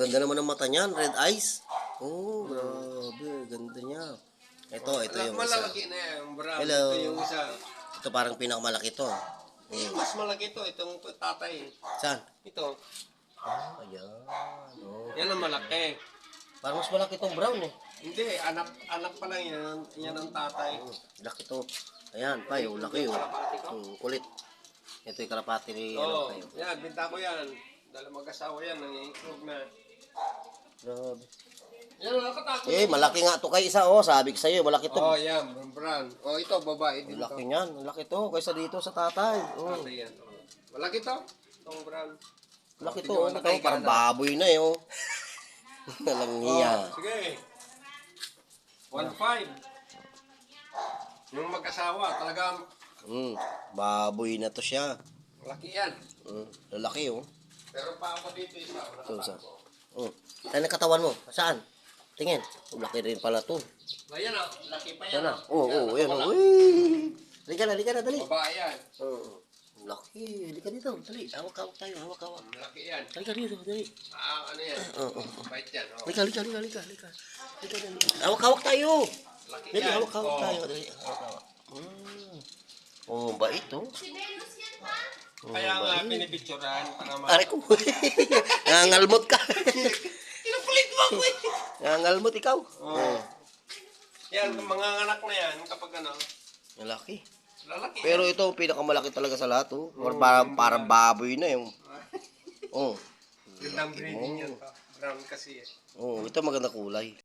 ganda naman ng mata niyan, red eyes. Oh, grabe, ganda niya. Ito yung isa. Malaki na yan, brown. Hello. Ito yung isa. Ito parang pinakamalaki to. Mas malaki ito, itong tatay. Saan? Ito. Ayan. Oh. Yan ang malaki. Parang mas malaki tong brown eh. Hindi, anak pa lang yan. Yan ang tatay. Laki to. Ayan, pa yung laki yun. Kulit. Ito yung kalapati ni Oo, payo. yan, binta ko yan. Dahil mag-asawa yan, nangiiklog na. Grabe. Yan, nakatakot. Malaki nga to kay isa oh. Sabi ko sa'yo, malaki to. Oh, yan, brown. Oh, ito, babae din Malaki to. niyan. Malaki to kaysa dito sa tatay. Oh. Tatay yan. Malaki to. Itong brown. Malaki to. Parang baboy na eh oh. Walang niya. Sige. 1.5. Yung mag-asawa, talagang Baboy na to siya. malaki yan. Lalaki oh. Pero pa ako dito isa. Ito isa. Saan ang katawan mo? Saan? Tingin. Laki rin pala to. Ayan o, laki pa yan. Yan na. Oo, yan o. Uy! Halika na, dali. Babae yan. Laki. Halika dito, dali. Hawak tayo, hawak. Malaki yan. Halika dito, dali. Ano yan? Bait yan. Oh. Halika. Dali. Hawak tayo. Laki Dali, yan. hawak tayo. Dali, hawak. Bait oh. Si Venus yan, pa? Kaya nga pinipicturan para Aray ko. Nangangalmot ka. Kinukulit mo ako eh. Nangangalmot ikaw. Yan, mga anak na yan kapag ano. Lalaki. Lalaki. Pero ito, pinakamalaki talaga sa lahat oh. Parang baboy na yung. Gandang breeding yan pa. Brown kasi eh. Ito maganda kulay.